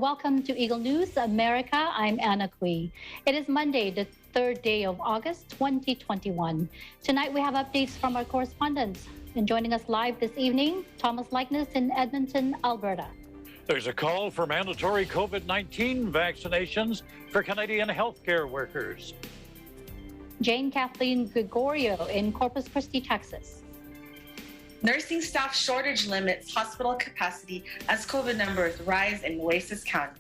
Welcome to Eagle News America. I'm Anna Cui. It is Monday, the 3rd day of August, 2021. Tonight we have updates from our correspondents. And joining us live this evening, Thomas Likeness in Edmonton, Alberta. There's a call for mandatory COVID-19 vaccinations for Canadian healthcare workers. Jane Kathleen Gregorio in Corpus Christi, Texas. Nursing staff shortage limits hospital capacity as COVID numbers rise in Nueces County.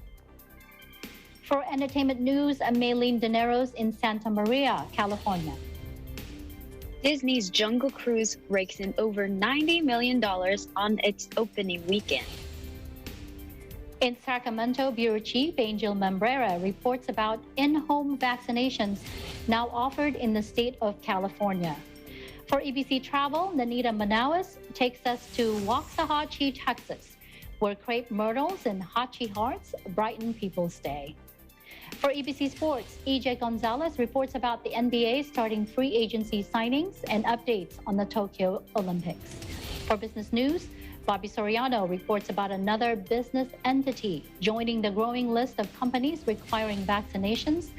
For entertainment news, Maylene Dineros in Santa Maria, California. Disney's Jungle Cruise rakes in over $90 million on its opening weekend. In Sacramento, Bureau Chief Angel Membrera reports about in-home vaccinations now offered in the state of California. For EBC Travel, Nanita Manaus takes us to Waxahachie, Texas, where crepe myrtles and hachi hearts brighten people's day. For EBC Sports, EJ Gonzalez reports about the NBA starting free agency signings and updates on the Tokyo Olympics. For business news, Bobby Soriano reports about another business entity joining the growing list of companies requiring vaccinations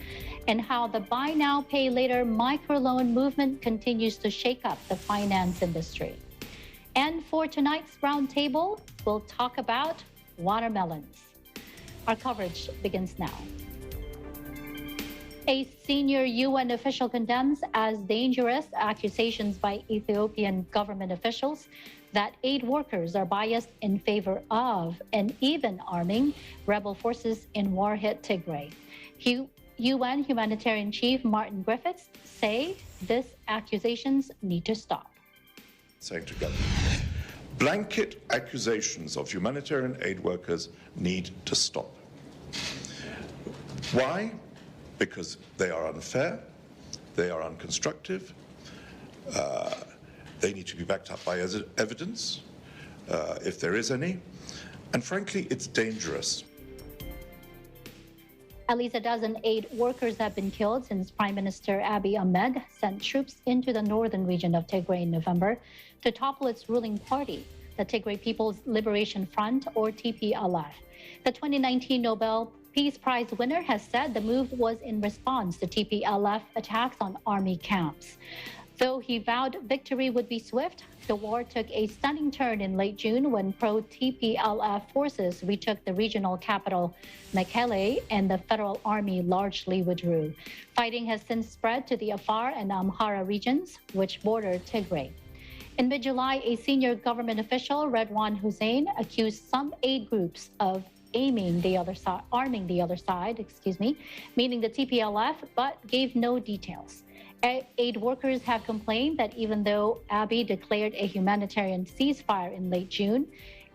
and how the buy now, pay later microloan movement continues to shake up the finance industry. And for tonight's roundtable, we'll talk about watermelons. Our coverage begins now. A senior UN official condemns as dangerous accusations by Ethiopian government officials that aid workers are biased in favor of and even arming rebel forces in war-hit Tigray. UN humanitarian chief Martin Griffiths say these accusations need to stop. Saying together, blanket accusations of humanitarian aid workers need to stop. Why? Because they are unfair, they are unconstructive, they need to be backed up by evidence, if there is any, and frankly, it's dangerous. At least a dozen aid workers have been killed since Prime Minister Abiy Ahmed sent troops into the northern region of Tigray in November to topple its ruling party, the Tigray People's Liberation Front, or TPLF. The 2019 Nobel Peace Prize winner has said the move was in response to TPLF attacks on army camps. Though he vowed victory would be swift, the war took a stunning turn in late June when pro-TPLF forces retook the regional capital, Mekelle, and the federal army largely withdrew. Fighting has since spread to the Afar and Amhara regions, which border Tigray. In mid-July, a senior government official, Redwan Hussein, accused some aid groups of arming the other side, meaning the TPLF, but gave no details. Aid workers have complained that even though Abiy declared a humanitarian ceasefire in late June,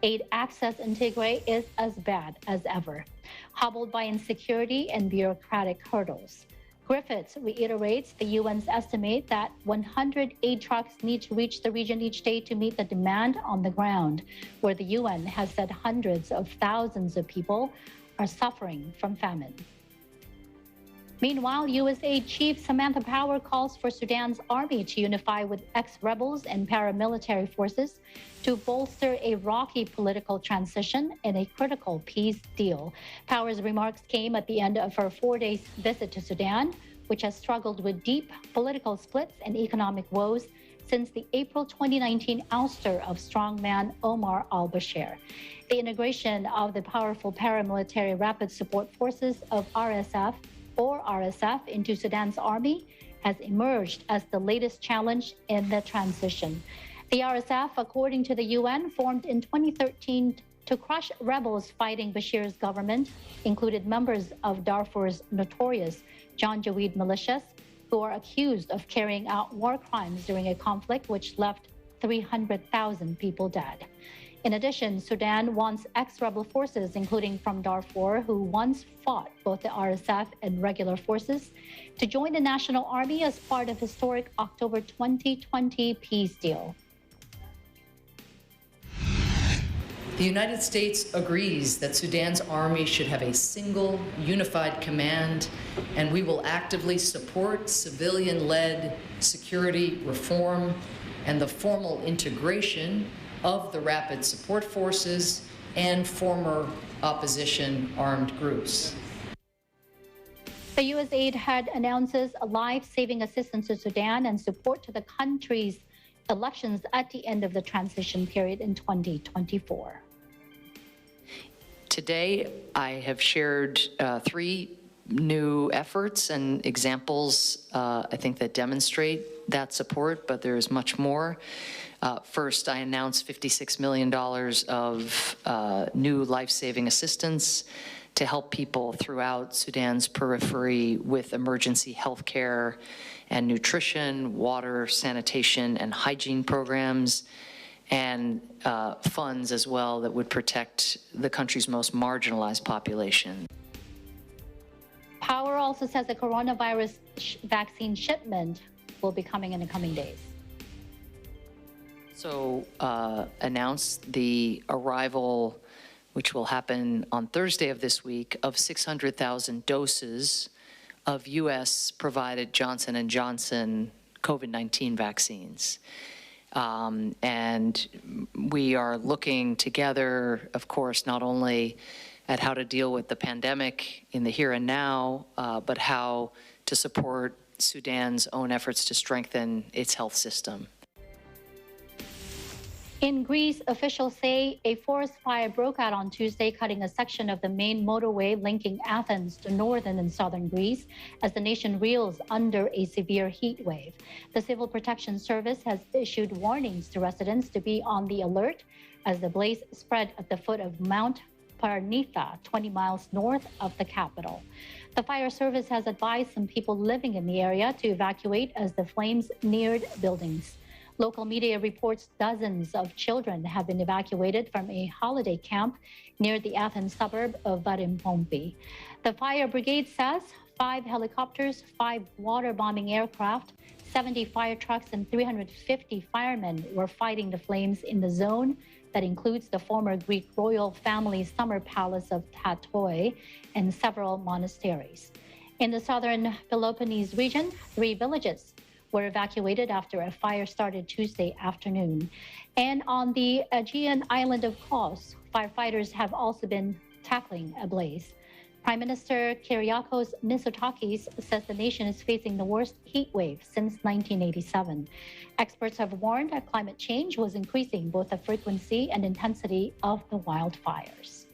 aid access in Tigray is as bad as ever, hobbled by insecurity and bureaucratic hurdles. Griffiths reiterates the UN's estimate that 100 aid trucks need to reach the region each day to meet the demand on the ground, where the UN has said hundreds of thousands of people are suffering from famine. Meanwhile, USAID Chief Samantha Power calls for Sudan's army to unify with ex-rebels and paramilitary forces to bolster a rocky political transition and a critical peace deal. Power's remarks came at the end of her 4-day visit to Sudan, which has struggled with deep political splits and economic woes since the April 2019 ouster of strongman Omar al-Bashir. The integration of the powerful paramilitary rapid support forces of RSF into Sudan's army has emerged as the latest challenge in the transition. The RSF, according to the UN, formed in 2013 to crush rebels fighting Bashir's government, included members of Darfur's notorious Janjaweed militias, who are accused of carrying out war crimes during a conflict which left 300,000 people dead. In addition, Sudan wants ex-rebel forces, including from Darfur, who once fought both the RSF and regular forces, to join the National Army as part of historic October 2020 peace deal. The United States agrees that Sudan's army should have a single, unified command, and we will actively support civilian-led security reform and the formal integration of the rapid support forces and former opposition armed groups. The USAID head announces a life-saving assistance to Sudan and support to the country's elections at the end of the transition period in 2024. Today, I have shared 3 new efforts and examples, I think, that demonstrate that support, but there is much more. First, I announced $56 million of new life-saving assistance to help people throughout Sudan's periphery with emergency health care and nutrition, water, sanitation, and hygiene programs, and funds as well that would protect the country's most marginalized population. Power also says the coronavirus vaccine shipment will be coming in the coming days. So announced the arrival, which will happen on Thursday of this week, of 600,000 doses of U.S.-provided Johnson & Johnson COVID-19 vaccines. And we are looking together, of course, not only at how to deal with the pandemic in the here and now, but how to support Sudan's own efforts to strengthen its health system. In Greece, officials say a forest fire broke out on Tuesday, cutting a section of the main motorway linking Athens to northern and southern Greece as the nation reels under a severe heat wave. The Civil Protection Service has issued warnings to residents to be on the alert as the blaze spread at the foot of Mount Parnitha, 20 miles north of the capital. The fire service has advised some people living in the area to evacuate as the flames neared buildings. Local media reports dozens of children have been evacuated from a holiday camp near the Athens suburb of Varimpompi. The fire brigade says 5 helicopters, 5 water-bombing aircraft, 70 fire trucks, and 350 firemen were fighting the flames in the zone that includes the former Greek royal family's summer palace of Tatoi and several monasteries. In the southern Peloponnese region, 3 villages were evacuated after a fire started Tuesday afternoon. And on the Aegean island of Kos, firefighters have also been tackling a blaze. Prime Minister Kyriakos Mitsotakis says the nation is facing the worst heat wave since 1987. Experts have warned that climate change was increasing both the frequency and intensity of the wildfires.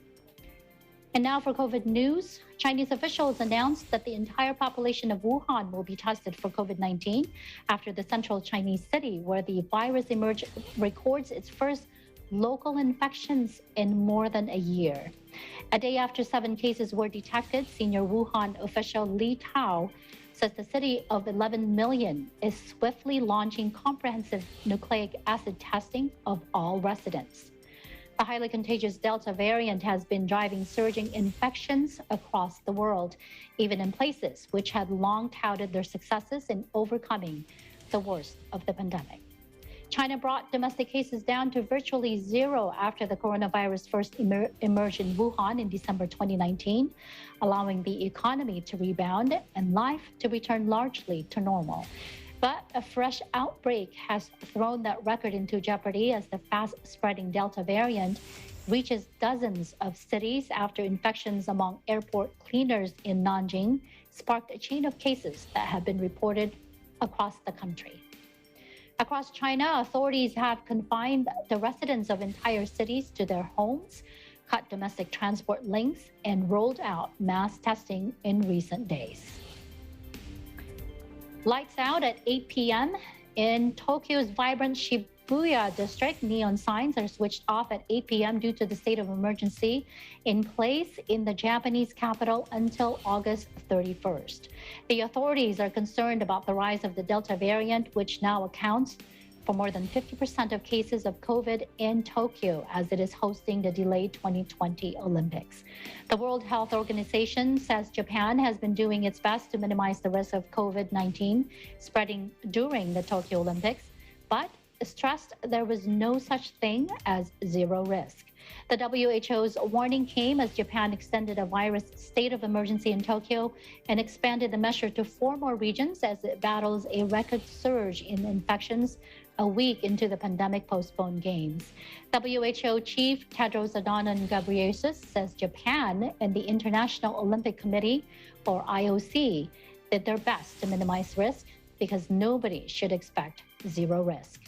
And now for COVID news. Chinese officials announced that the entire population of Wuhan will be tested for COVID-19 after the central Chinese city, where the virus records its first local infections in more than a year. A day after 7 cases were detected, senior Wuhan official Li Tao says the city of 11 million is swiftly launching comprehensive nucleic acid testing of all residents. The highly contagious Delta variant has been driving surging infections across the world, even in places which had long touted their successes in overcoming the worst of the pandemic. China brought domestic cases down to virtually 0 after the coronavirus first emerged in Wuhan in December 2019, allowing the economy to rebound and life to return largely to normal. But a fresh outbreak has thrown that record into jeopardy as the fast-spreading Delta variant reaches dozens of cities after infections among airport cleaners in Nanjing sparked a chain of cases that have been reported across the country. Across China, authorities have confined the residents of entire cities to their homes, cut domestic transport links, and rolled out mass testing in recent days. Lights out at 8 p.m. In Tokyo's vibrant Shibuya district, neon signs are switched off at 8 p.m. due to the state of emergency in place in the Japanese capital until August 31st. The authorities are concerned about the rise of the Delta variant, which now accounts for more than 50% of cases of COVID in Tokyo, as it is hosting the delayed 2020 Olympics. The World Health Organization says Japan has been doing its best to minimize the risk of COVID-19 spreading during the Tokyo Olympics, but stressed there was no such thing as zero risk. The WHO's warning came as Japan extended a virus state of emergency in Tokyo and expanded the measure to 4 more regions as it battles a record surge in infections a week into the pandemic-postponed games. WHO Chief Tedros Adhanom Ghebreyesus says Japan and the International Olympic Committee, or IOC, did their best to minimize risk because nobody should expect zero risk.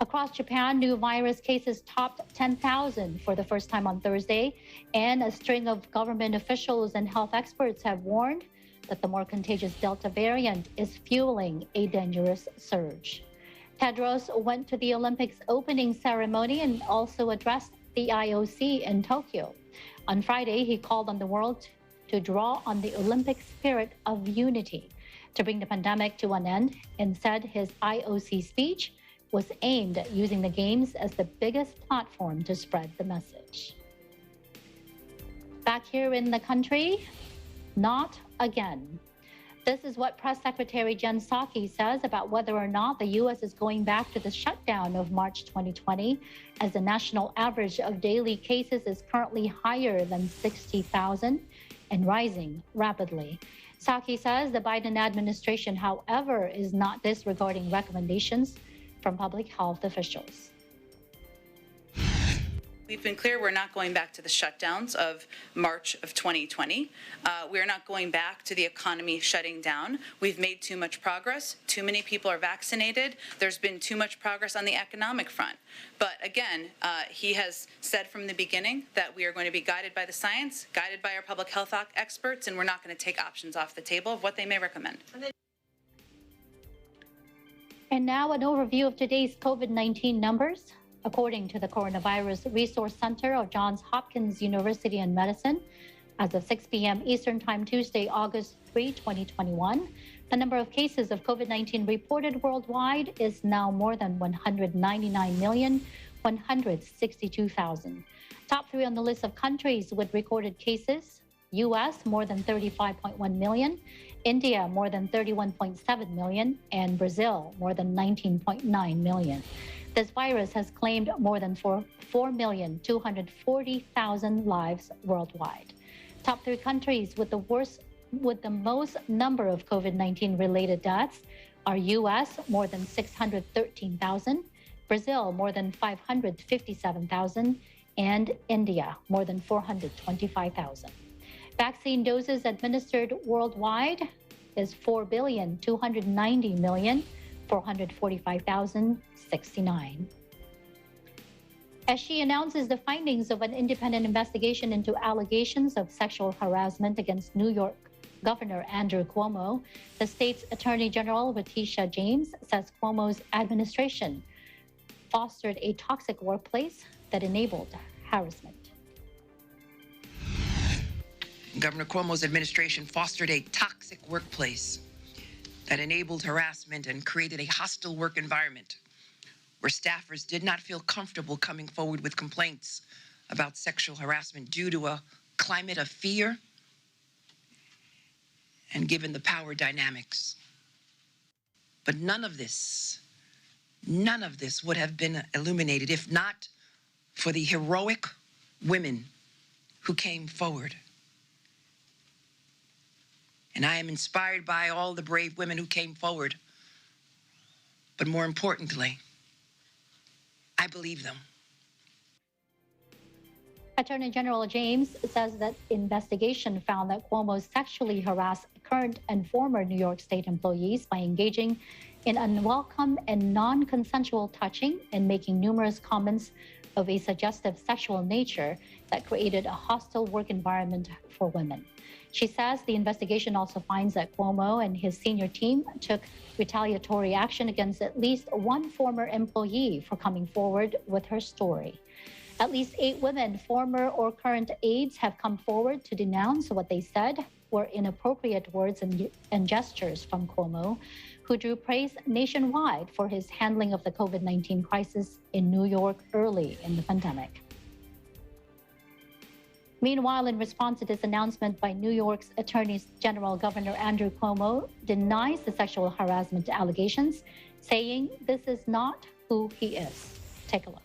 Across Japan, new virus cases topped 10,000 for the first time on Thursday, and a string of government officials and health experts have warned that the more contagious Delta variant is fueling a dangerous surge. Tedros went to the Olympics opening ceremony and also addressed the IOC in Tokyo. On Friday, he called on the world to draw on the Olympic spirit of unity to bring the pandemic to an end, and said his IOC speech was aimed at using the Games as the biggest platform to spread the message. Back here in the country, not again. This is what Press Secretary Jen Psaki says about whether or not the U.S. is going back to the shutdown of March 2020, as the national average of daily cases is currently higher than 60,000 and rising rapidly. Psaki says the Biden administration, however, is not disregarding recommendations from public health officials. We've been clear we're not going back to the shutdowns of March of 2020. We're not going back to the economy shutting down. We've made too much progress. Too many people are vaccinated. There's been too much progress on the economic front. But again, he has said from the beginning that we are going to be guided by the science, guided by our public health experts, and we're not going to take options off the table of what they may recommend. And now an overview of today's COVID-19 numbers. According to the Coronavirus Resource Center of Johns Hopkins University in Medicine, as of 6 p.m. Eastern Time, Tuesday, August 3, 2021, the number of cases of COVID-19 reported worldwide is now more than 199,162,000. Top three on the list of countries with recorded cases: U.S. more than 35.1 million, India more than 31.7 million, and Brazil more than 19.9 million. This virus has claimed more than 4,240,000 lives worldwide. Top three countries with the most number of COVID-19 related deaths are U.S. more than 613,000, Brazil more than 557,000, and India more than 425,000. Vaccine doses administered worldwide is 4,290,445,069. As she announces the findings of an independent investigation into allegations of sexual harassment against New York Governor Andrew Cuomo, the state's Attorney General Letitia James says Cuomo's administration fostered a toxic workplace that enabled harassment. Governor Cuomo's administration fostered a toxic workplace that enabled harassment and created a hostile work environment where staffers did not feel comfortable coming forward with complaints about sexual harassment due to a climate of fear and given the power dynamics. But none of this would have been illuminated if not for the heroic women who came forward. And I am inspired by all the brave women who came forward. But more importantly, I believe them. Attorney General James says that investigation found that Cuomo sexually harassed current and former New York State employees by engaging in unwelcome and non-consensual touching and making numerous comments of a suggestive sexual nature that created a hostile work environment for women. She says the investigation also finds that Cuomo and his senior team took retaliatory action against at least one former employee for coming forward with her story. At least 8 women, former or current aides, have come forward to denounce what they said were inappropriate words and gestures from Cuomo, who drew praise nationwide for his handling of the COVID-19 crisis in New York early in the pandemic. Meanwhile, in response to this announcement by New York's Attorney General Governor Andrew Cuomo denies the sexual harassment allegations, saying this is not who he is. Take a look.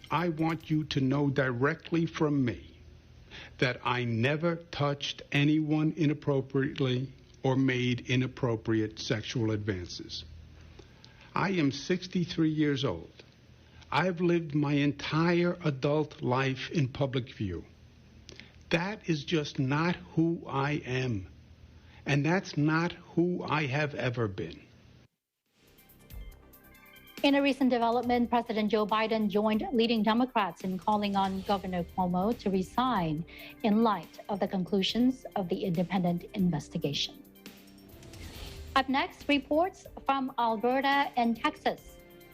I want you to know directly from me that I never touched anyone inappropriately or made inappropriate sexual advances. I am 63 years old. I've lived my entire adult life in public view. That is just not who I am. And that's not who I have ever been. In a recent development, President Joe Biden joined leading Democrats in calling on Governor Cuomo to resign in light of the conclusions of the independent investigation. Up next, reports from Alberta and Texas.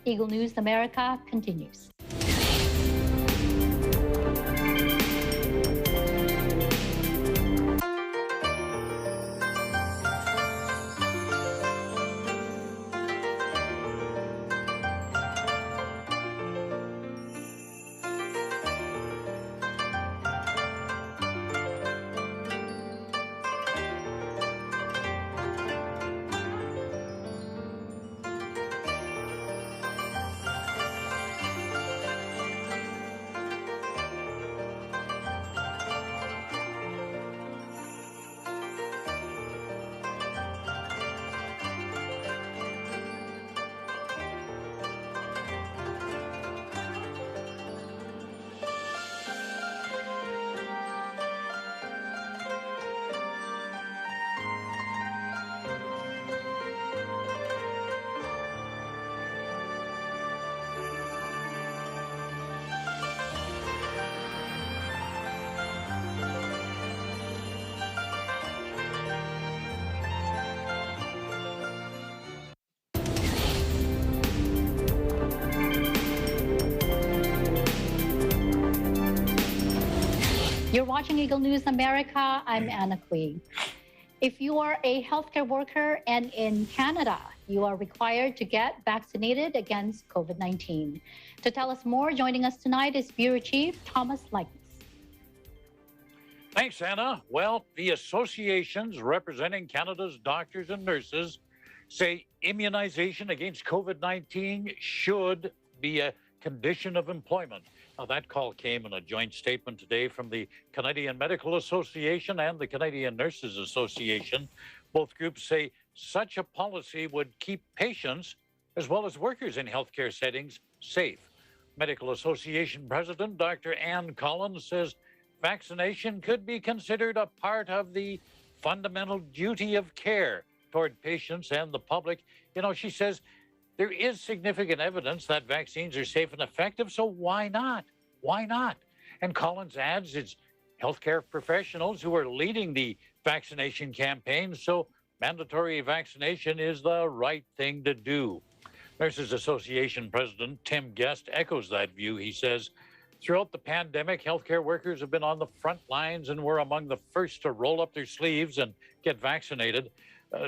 Eagle News America continues. You're watching Eagle News America. I'm Anna Queen. If you are a healthcare worker and in Canada, you are required to get vaccinated against COVID-19. To tell us more, joining us tonight is Bureau Chief Thomas Likeness. Thanks, Anna. Well, the associations representing Canada's doctors and nurses say immunization against COVID-19 should be a condition of employment. Now, that call came in a joint statement today from the Canadian Medical Association and the Canadian Nurses Association. Both groups say such a policy would keep patients as well as workers in healthcare settings safe. Medical Association President Dr. Ann Collins says vaccination could be considered a part of the fundamental duty of care toward patients and the public. You know, she says there is significant evidence that vaccines are safe and effective, so why not? Why not? And Collins adds it's healthcare professionals who are leading the vaccination campaign, so mandatory vaccination is the right thing to do. Nurses Association President Tim Guest echoes that view. He says, throughout the pandemic, healthcare workers have been on the front lines and were among the first to roll up their sleeves and get vaccinated.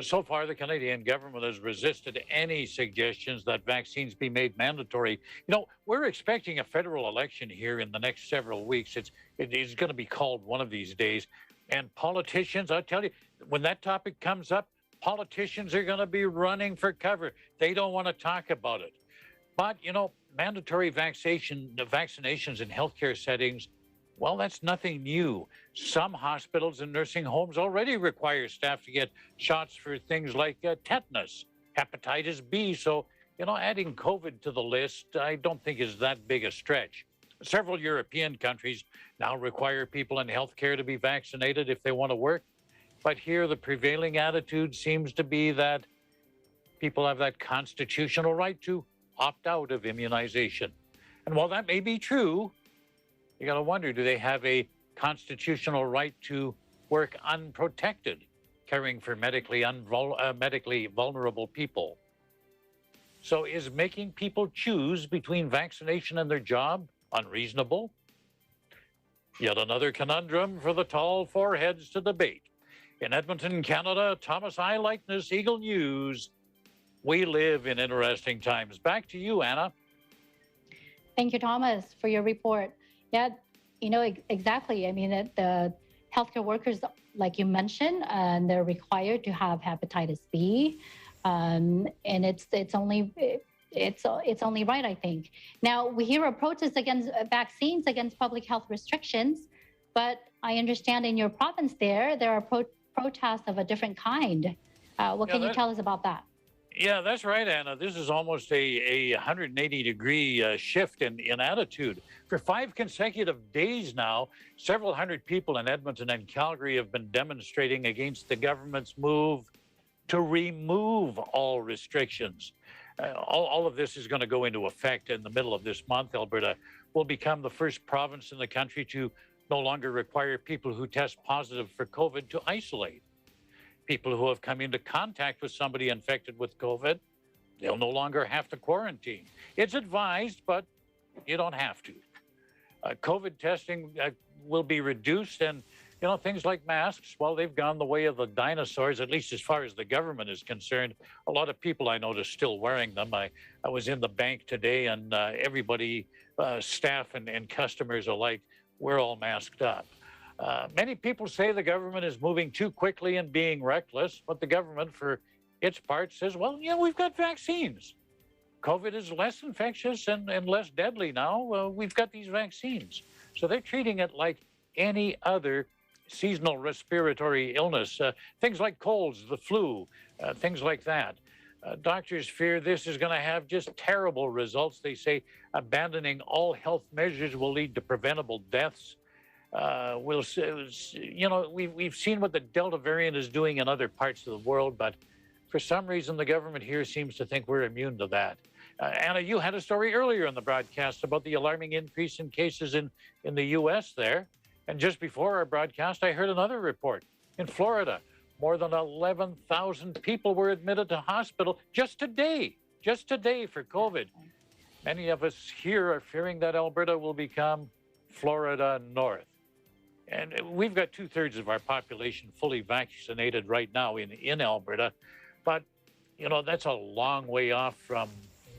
So far, the Canadian government has resisted any suggestions that vaccines be made mandatory. You know, we're expecting a federal election here in the next several weeks. It is going to be called one of these days. And politicians, I tell you, when that topic comes up, politicians are going to be running for cover. They don't want to talk about it. But, you know, mandatory vaccinations in healthcare settings, well, that's nothing new. Some hospitals and nursing homes already require staff to get shots for things like tetanus, hepatitis B. So, you know, adding COVID to the list, I don't think is that big a stretch. Several European countries now require people in healthcare to be vaccinated if they want to work. But here, the prevailing attitude seems to be that people have that constitutional right to opt out of immunization. And while that may be true, you got to wonder, do they have a constitutional right to work unprotected, caring for medically vulnerable people? So is making people choose between vaccination and their job unreasonable? Yet another conundrum for the tall foreheads to debate. In Edmonton, Canada, Thomas I. Likeness, Eagle News. We live in interesting times. Back to you, Anna. Thank you, Thomas, for your report. Yeah, you know, exactly. I mean, the healthcare workers, like you mentioned, and they're required to have hepatitis B, and it's only right, I think. Now, we hear a protest against vaccines, against public health restrictions, but I understand in your province there are protests of a different kind. What can you tell us about that? Yeah, that's right, Anna. This is almost a 180-degree shift in attitude. For 5 consecutive days now, several hundred people in Edmonton and Calgary have been demonstrating against the government's move to remove all restrictions. All of this is going to go into effect in the middle of this month. Alberta will become the first province in the country to no longer require people who test positive for COVID to isolate. People who have come into contact with somebody infected with COVID, they'll no longer have to quarantine. It's advised, but you don't have to. COVID testing will be reduced, and things like masks, well, they've gone the way of the dinosaurs, at least as far as the government is concerned. A lot of people I know are still wearing them. I was in the bank today, and everybody, staff and customers alike, we're all masked up. Many people say the government is moving too quickly and being reckless, but the government, for its part, says, well, we've got vaccines. COVID is less infectious and less deadly now. We've got these vaccines. So they're treating it like any other seasonal respiratory illness, things like colds, the flu, things like that. Doctors fear this is going to have just terrible results. They say abandoning all health measures will lead to preventable deaths. We've seen what the Delta variant is doing in other parts of the world, but for some reason, the government here seems to think we're immune to that. Anna, you had a story earlier in the broadcast about the alarming increase in cases in the U.S. there. And just before our broadcast, I heard another report. In Florida, more than 11,000 people were admitted to hospital just today for COVID. Many of us here are fearing that Alberta will become Florida North. And we've got 2/3 of our population fully vaccinated right now in Alberta. But, that's a long way off from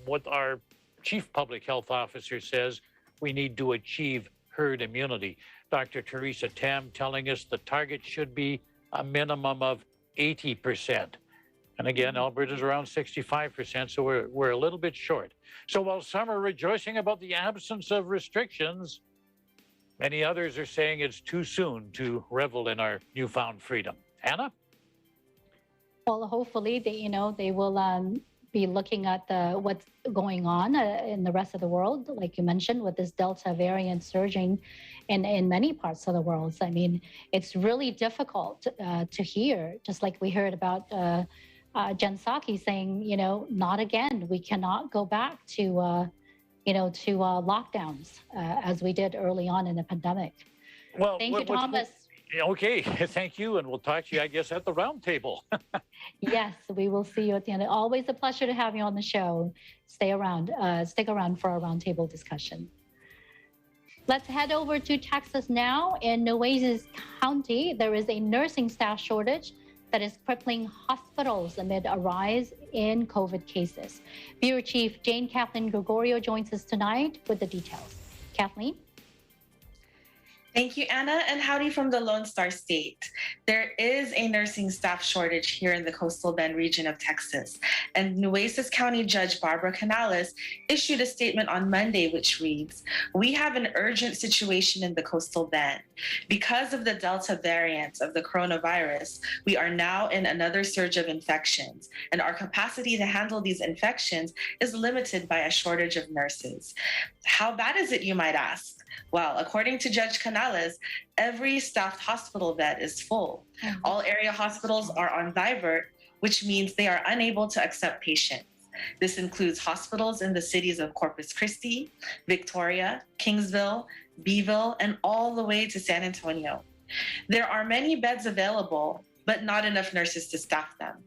what our chief public health officer says we need to achieve herd immunity. Dr. Teresa Tam telling us the target should be a minimum of 80%. And again, Alberta's around 65%, so we're a little bit short. So while some are rejoicing about the absence of restrictions, many others are saying it's too soon to revel in our newfound freedom. Anna? Well, hopefully they will be looking at what's going on in the rest of the world, like you mentioned, with this Delta variant surging in many parts of the world. I mean, it's really difficult to hear, just like we heard about Jen Psaki saying, not again. We cannot go back to lockdowns as we did early on in the pandemic. Well, thank you, Thomas. Okay, thank you, and we'll talk to you, I guess, at the round table. Yes, we will see you at the end. Always a pleasure to have you on the show. Stick around for our roundtable discussion. Let's head over to Texas now. In Nueces County, there is a nursing staff shortage that is crippling hospitals amid a rise in COVID cases. Bureau Chief Jane Kathleen Gregorio joins us tonight with the details. Kathleen? Thank you, Anna, and howdy from the Lone Star State. There is a nursing staff shortage here in the Coastal Bend region of Texas, and Nueces County Judge Barbara Canales issued a statement on Monday which reads, "We have an urgent situation in the Coastal Bend. Because of the Delta variant of the coronavirus, we are now in another surge of infections, and our capacity to handle these infections is limited by a shortage of nurses." How bad is it, you might ask? Well, according to Judge Canales, every staffed hospital bed is full. All area hospitals are on divert, which means they are unable to accept patients. This includes hospitals in the cities of Corpus Christi, Victoria, Kingsville, Beeville, and all the way to San Antonio. There are many beds available, but not enough nurses to staff them.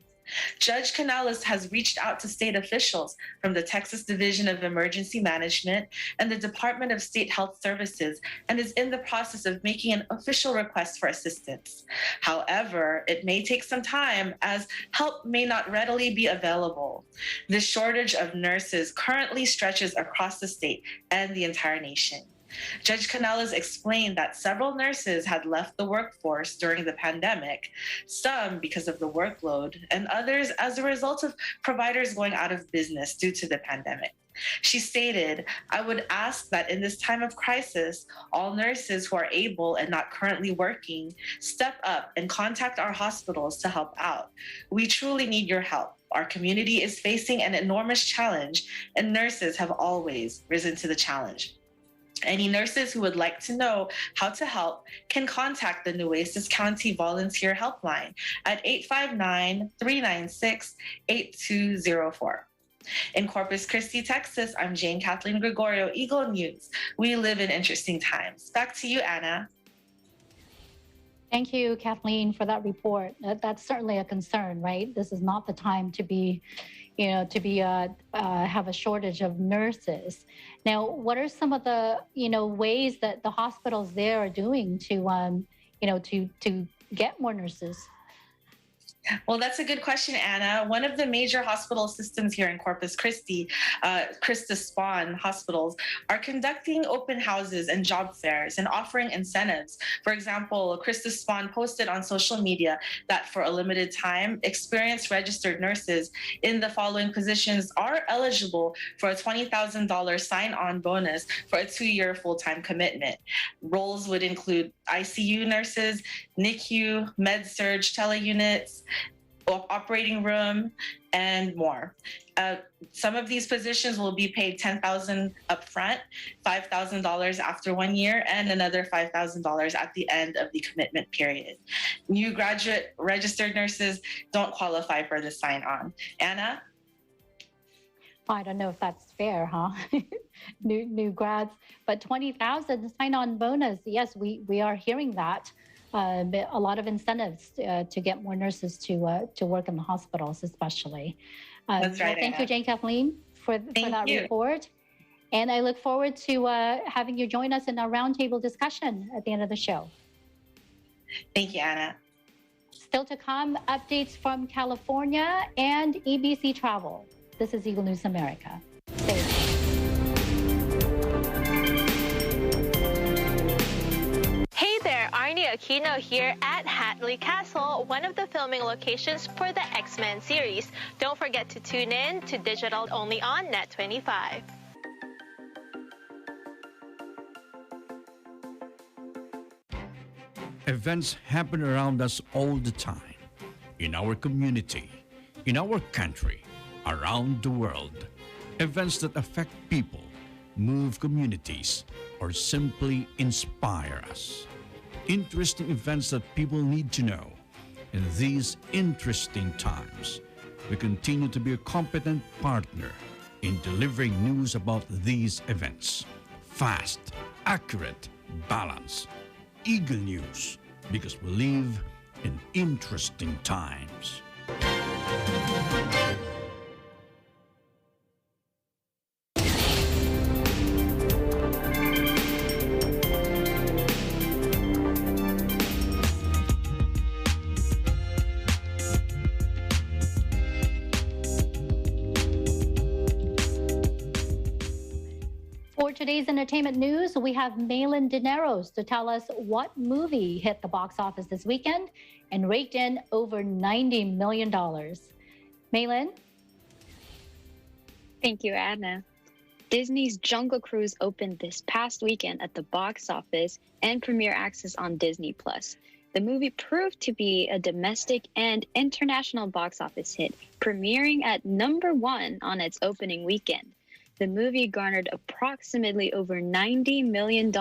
Judge Canales has reached out to state officials from the Texas Division of Emergency Management and the Department of State Health Services and is in the process of making an official request for assistance. However, it may take some time as help may not readily be available. The shortage of nurses currently stretches across the state and the entire nation. Judge Canales explained that several nurses had left the workforce during the pandemic, some because of the workload, and others as a result of providers going out of business due to the pandemic. She stated, "I would ask that in this time of crisis, all nurses who are able and not currently working step up and contact our hospitals to help out. We truly need your help. Our community is facing an enormous challenge, and nurses have always risen to the challenge. Any nurses who would like to know how to help can contact the Nueces County Volunteer Helpline at 859-396-8204. In Corpus Christi, Texas, I'm Jane Kathleen Gregorio, Eagle News. We live in interesting times. Back to you, Anna. Thank you, Kathleen, for that report. That's certainly a concern, right? This is not the time to be, have a shortage of nurses. Now, what are some of the, ways that the hospitals there are doing to, to get more nurses? Well, that's a good question, Anna. One of the major hospital systems here in Corpus Christi, Christus Spawn hospitals, are conducting open houses and job fairs and offering incentives. For example, Christus Spawn posted on social media that for a limited time, experienced registered nurses in the following positions are eligible for a $20,000 sign-on bonus for a 2-year full-time commitment. Roles would include ICU nurses, NICU, med-surg teleunits, operating room, and more. Some of these positions will be paid $10,000 upfront, $5,000 after 1 year, and another $5,000 at the end of the commitment period. New graduate registered nurses don't qualify for the sign-on. Anna? I don't know if that's fair, huh? new grads, but 20,000 sign-on bonus. Yes, we are hearing that. A lot of incentives to get more nurses to work in the hospitals, especially. That's right. Thank you, Jane Kathleen, for that report. And I look forward to having you join us in our roundtable discussion at the end of the show. Thank you, Anna. Still to come, updates from California and EBC travel. This is Eagle News America. Stay with us. Hey there, Arnie Aquino here at Hatley Castle, one of the filming locations for the XMen series. Don't forget to tune in to digital only on Net 25. Events happen around us all the time, in our community, in our country, around the world. Events that affect people, move communities, or simply inspire us. Interesting events that people need to know. In these interesting times, we continue to be a competent partner in delivering news about these events. Fast, accurate, balanced. Eagle News, because we live in interesting times. For today's entertainment news, we have Malin Dineros to tell us what movie hit the box office this weekend and raked in over $90 million. Malin? Thank you, Anna. Disney's Jungle Cruise opened this past weekend at the box office and premiere access on Disney+. The movie proved to be a domestic and international box office hit, premiering at #1 on its opening weekend. The movie garnered approximately over $90 million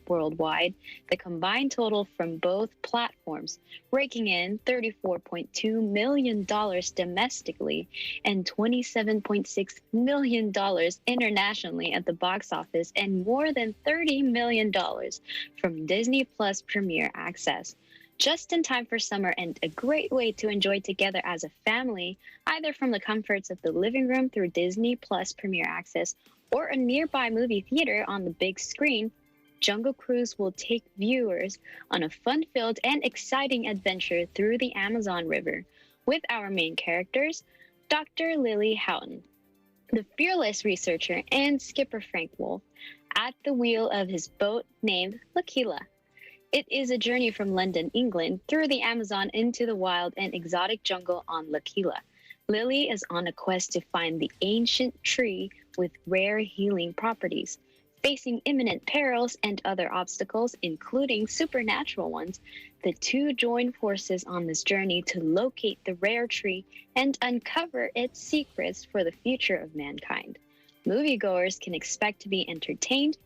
worldwide, the combined total from both platforms, raking in $34.2 million domestically and $27.6 million internationally at the box office, and more than $30 million from Disney Plus Premier Access. Just in time for summer and a great way to enjoy together as a family, either from the comforts of the living room through Disney Plus Premier Access or a nearby movie theater on the big screen, Jungle Cruise will take viewers on a fun-filled and exciting adventure through the Amazon River with our main characters, Dr. Lily Houghton, the fearless researcher, and skipper Frank Wolf, at the wheel of his boat named L'Aquila. It is a journey from London, England, through the Amazon into the wild and exotic jungle on L'Aquila. Lily is on a quest to find the ancient tree with rare healing properties. Facing imminent perils and other obstacles, including supernatural ones, the two join forces on this journey to locate the rare tree and uncover its secrets for the future of mankind. Moviegoers can expect to be entertained,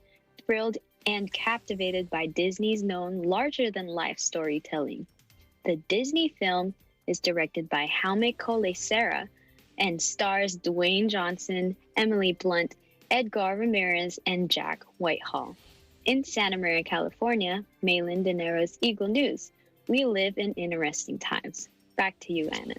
thrilled, and captivated by Disney's known larger-than-life storytelling. The Disney film is directed by Jaume Collet-Serra and stars Dwayne Johnson, Emily Blunt, Edgar Ramirez, and Jack Whitehall. In Santa Maria, California, Malin De Nero's Eagle News. We live in interesting times. Back to you, Anna.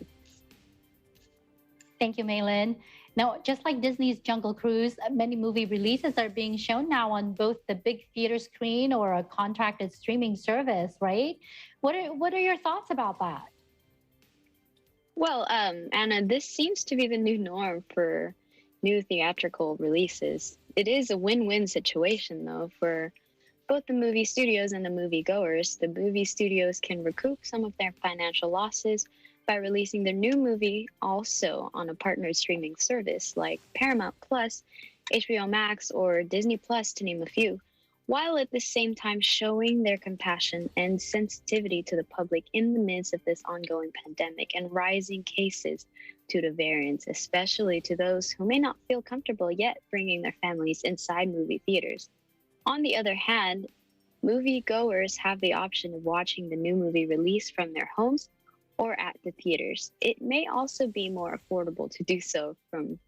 Thank you, Malin. Now, just like Disney's Jungle Cruise, many movie releases are being shown now on both the big theater screen or a contracted streaming service, right? What are your thoughts about that? Well, Anna, this seems to be the new norm for new theatrical releases. It is a win-win situation, though, for both the movie studios and the moviegoers. The movie studios can recoup some of their financial losses by releasing their new movie also on a partnered streaming service like Paramount Plus, HBO Max, or Disney Plus, to name a few, while at the same time showing their compassion and sensitivity to the public in the midst of this ongoing pandemic and rising cases due to variants, especially to those who may not feel comfortable yet bringing their families inside movie theaters. On the other hand, moviegoers have the option of watching the new movie release from their homes or at the theaters. It may also be more affordable to do so from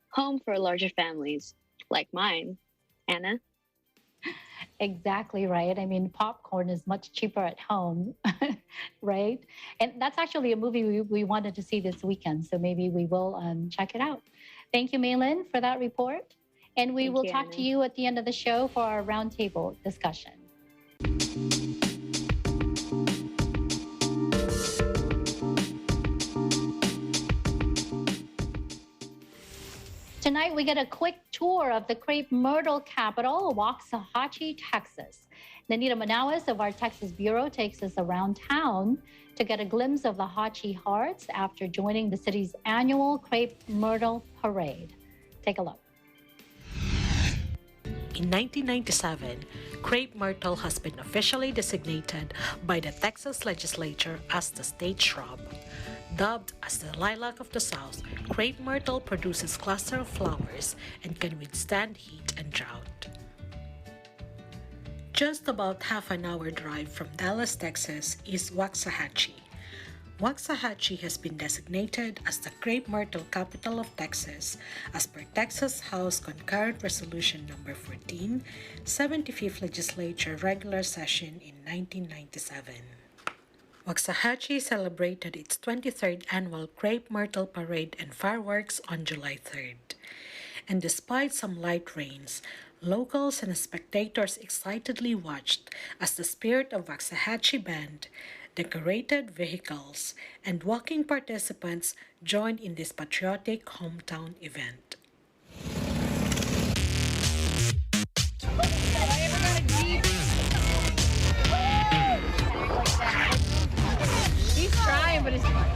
home for larger families like mine. Anna? Exactly right. I mean, popcorn is much cheaper at home, right? And that's actually a movie we wanted to see this weekend, so maybe we will check it out. Thank you, Malin, for that report. And we will talk to you at the end of the show for our roundtable discussion. Tonight, we get a quick tour of the crepe myrtle capital, Waxahachie, Texas. Nanita Manawis of our Texas Bureau takes us around town to get a glimpse of the Hachie Hearts after joining the city's annual crepe myrtle parade. Take a look. In 1997, crepe myrtle has been officially designated by the Texas legislature as the state shrub. Dubbed as the lilac of the South, crepe myrtle produces clusters of flowers and can withstand heat and drought. Just about half an hour drive from Dallas, Texas is Waxahachie. Waxahachie has been designated as the crepe myrtle capital of Texas as per Texas House Concurrent Resolution Number 14, 75th Legislature Regular Session in 1997. Waxahachie celebrated its 23rd annual Crepe Myrtle Parade and fireworks on July 3rd. And despite some light rains, locals and spectators excitedly watched as the Spirit of Waxahachie Band, decorated vehicles, and walking participants joined in this patriotic hometown event. He's trying, but it's fun.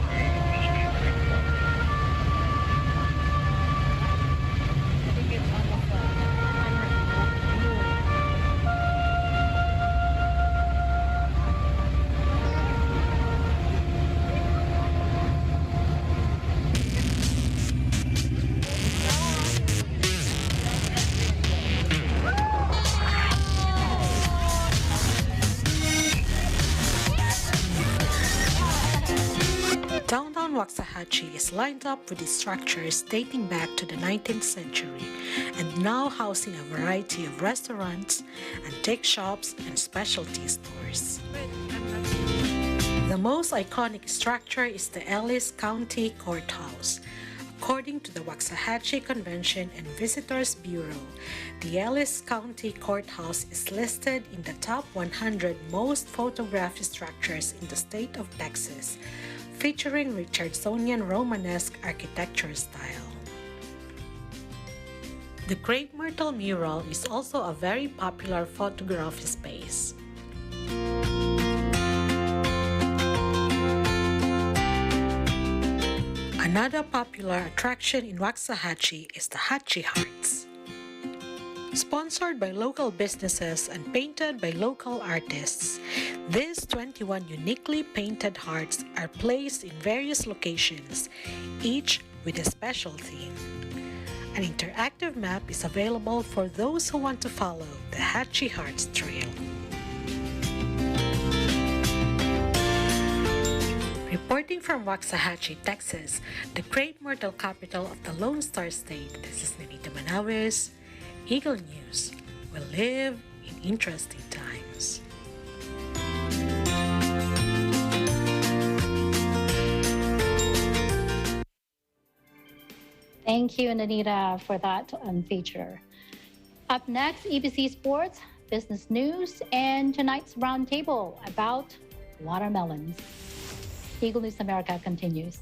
Downtown Waxahachie is lined up with its structures dating back to the 19th century and now housing a variety of restaurants, antique shops, and specialty stores. The most iconic structure is the Nueces County Courthouse. According to the Waxahachie Convention and Visitors Bureau, the Nueces County Courthouse is listed in the top 100 most photographed structures in the state of Texas, featuring Richardsonian Romanesque architecture style. The Crepe Myrtle mural is also a very popular photography space. Another popular attraction in Waxahachie is the Hachie Hearts. Sponsored by local businesses and painted by local artists, these 21 uniquely painted hearts are placed in various locations, each with a special theme. An interactive map is available for those who want to follow the Hachie Hearts Trail. Reporting from Waxahachie, Texas, the great myrtle capital of the Lone Star State, this is Nanita Manawes, Eagle News. We live in interesting times. Thank you, Nanita, for that feature. Up next, EBC Sports, business news, and tonight's roundtable about watermelons. Eagle News America continues.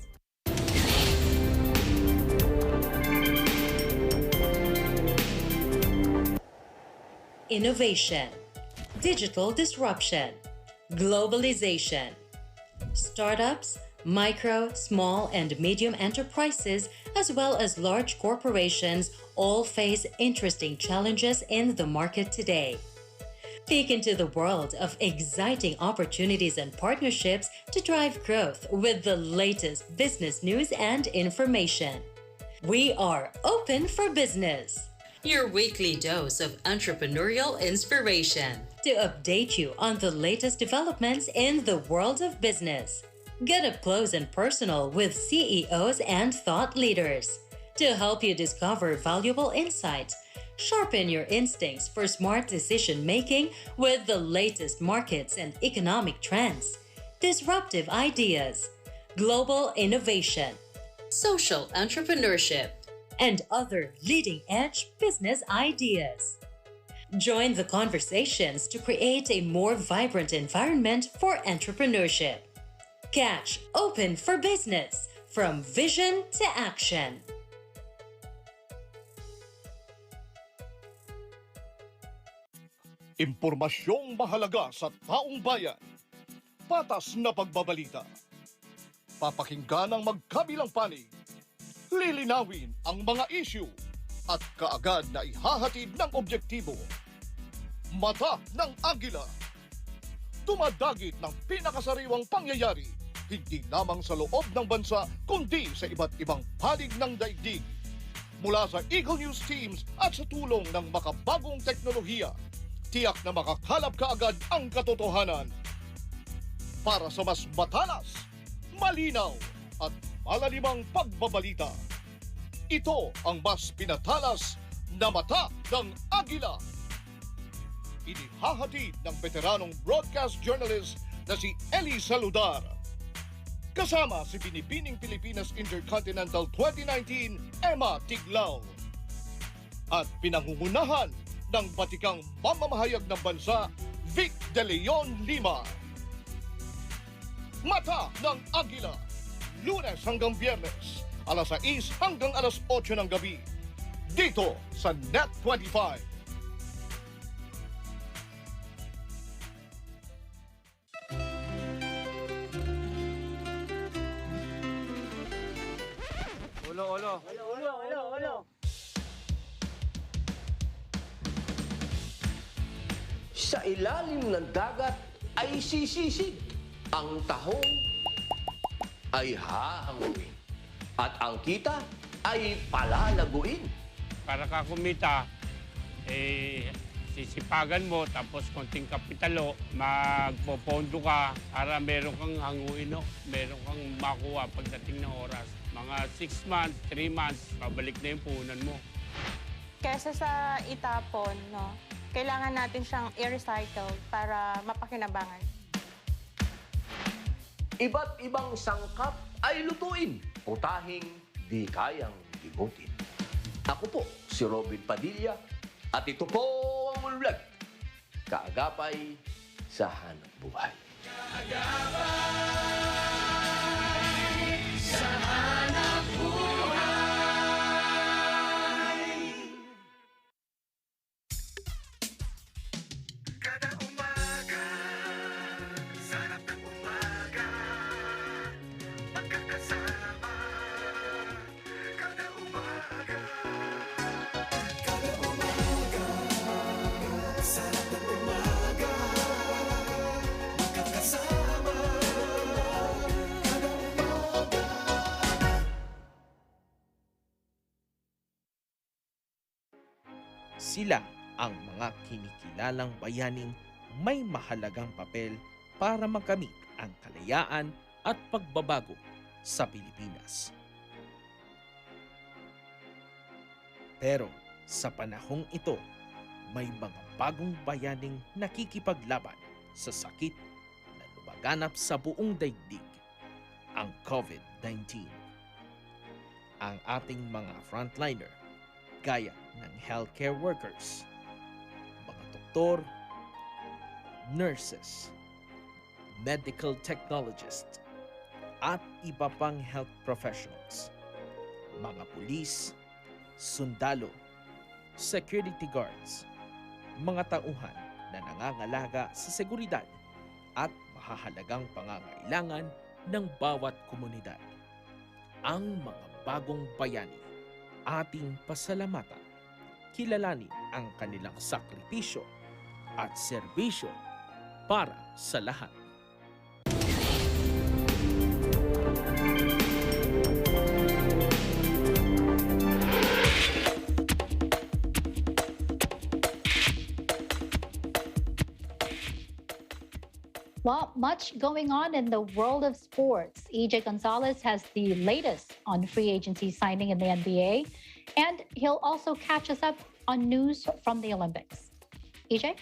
Innovation, digital disruption, globalization. Startups, micro, small, and medium enterprises, as well as large corporations, all face interesting challenges in the market today. Peek into the world of exciting opportunities and partnerships to drive growth with the latest business news and information. We are open for business. Your weekly dose of entrepreneurial inspiration to update you on the latest developments in the world of business. Get up close and personal with CEOs and thought leaders to help you discover valuable insights, sharpen your instincts for smart decision making with the latest markets and economic trends, disruptive ideas, global innovation, social entrepreneurship, and other leading-edge business ideas. Join the conversations to create a more vibrant environment for entrepreneurship. Catch Open for Business, from vision to action. Impormasyong mahalaga sa taong bayan. Patas na pagbabalita. Papakinggan ang magkabilang panig. Lilinawin ang mga issue at kaagad na ihahatid ng objektibo. Mata ng Agila. Tumadagit ng pinakasariwang pangyayari, hindi lamang sa loob ng bansa, kundi sa iba't ibang panig ng daigdig. Mula sa Eagle News teams at sa tulong ng makabagong teknolohiya, tiyak na makakalap kaagad ang katotohanan. Para sa mas matalas, malinaw at malalimang pagbabalita. Ito ang mas pinatalas na Mata ng Agila. Inihahatid ng veteranong broadcast journalist na si Eli Saludar. Kasama si Binibining Pilipinas Intercontinental 2019 Emma Tiglao. At pinangungunahan ng batikang mamamahayag ng bansa, Vic De Leon Lima. Mata ng Agila, Lunes hanggang Biyernes, alas 6 hanggang alas 8 ng gabi, dito sa Net 25. Ulo. Sa ilalim ng dagat ay sisisig. Ang tahong ay hahanguin. At ang kita ay palalaguin. Para ka kumita, sisipagan mo, tapos konting kapitalo, magpopondo ka para meron kang hanguin, no? Meron kang makuha pagdating ng oras. Mga 6 months, 3 months, pabalik na yung puhunan mo. Kesa sa itapon, no, kailangan natin siyang i-recycle para mapakinabangan. Iba't ibang sangkap ay lutuin. Putahing di kayang gibutin. Ako po si Robin Padilla at ito po ang Mulvlog. Kaagapay sa hanap buhay. Kaagapay sa hanap buhay. Kada umaga, sarap ng umaga, magkakasama Sila ang mga kinikilalang bayaning may mahalagang papel para makamit ang kalayaan at pagbabago sa Pilipinas. Pero sa panahong ito, may mga bagong bayaning nakikipaglaban sa sakit na lumaganap sa buong daigdig, ang COVID-19. Ang ating mga frontliner, gaya ng healthcare workers, mga doktor, nurses, medical technologists, at iba pang health professionals, mga pulis, sundalo, security guards, mga tauhan na nangangalaga sa seguridad at mahahalagang pangangailangan ng bawat komunidad. Ang mga bagong bayani, ating pasalamatan. Kilalanin ang kanilang sakripisyo at serbisyo para sa lahat. Well, much going on in the world of sports. EJ Gonzalez has the latest on free agency signing in the NBA, and he'll also catch us up on news from the Olympics. EJ?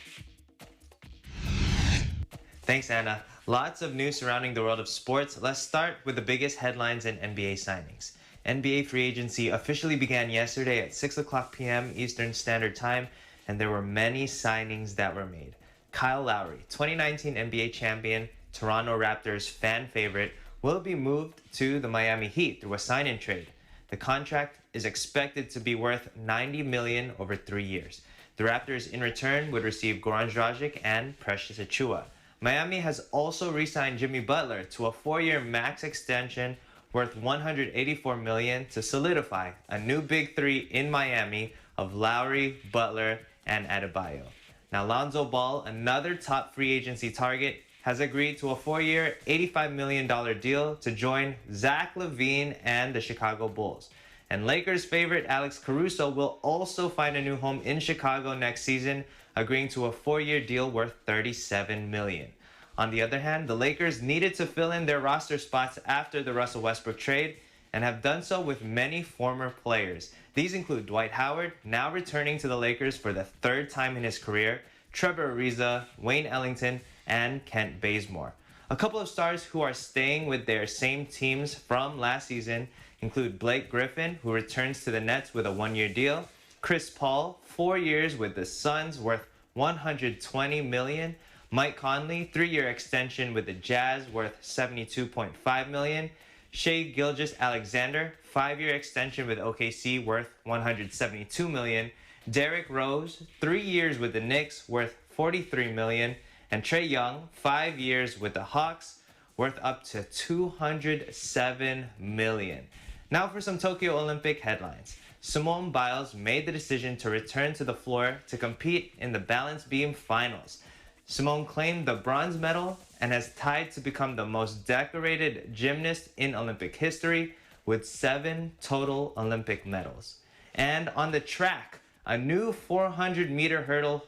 Thanks, Anna. Lots of news surrounding the world of sports. Let's start with the biggest headlines in NBA signings. NBA free agency officially began yesterday at 6 o'clock p.m. Eastern Standard Time, and there were many signings that were made. Kyle Lowry, 2019 NBA champion, Toronto Raptors fan favorite, will be moved to the Miami Heat through a sign-in trade. The contract is expected to be worth $90 million over 3 years. The Raptors, in return, would receive Goran Dragic and Precious Achiuwa. Miami has also re-signed Jimmy Butler to a 4-year max extension worth $184 million to solidify a new big three in Miami of Lowry, Butler, and Adebayo. Now, Lonzo Ball, another top free agency target, has agreed to a 4-year, $85 million deal to join Zach LaVine and the Chicago Bulls. And Lakers favorite Alex Caruso will also find a new home in Chicago next season, agreeing to a 4-year deal worth $37 million. On the other hand, the Lakers needed to fill in their roster spots after the Russell Westbrook trade and have done so with many former players. These include Dwight Howard, now returning to the Lakers for the 3rd time in his career, Trevor Ariza, Wayne Ellington, and Kent Bazemore. A couple of stars who are staying with their same teams from last season include Blake Griffin, who returns to the Nets with a 1-year deal, Chris Paul, 4 years with the Suns worth $120 million, Mike Conley, 3-year extension with the Jazz worth $72.5 million, Shai Gilgeous-Alexander, 5-year extension with OKC worth $172 million, Derrick Rose, 3 years with the Knicks worth $43 million, and Trae Young, 5 years with the Hawks worth up to $207 million. Now for some Tokyo Olympic headlines. Simone Biles made the decision to return to the floor to compete in the balance beam finals. Simone claimed the bronze medal and has tied to become the most decorated gymnast in Olympic history with 7 total Olympic medals. And on the track, a new 400-meter hurdle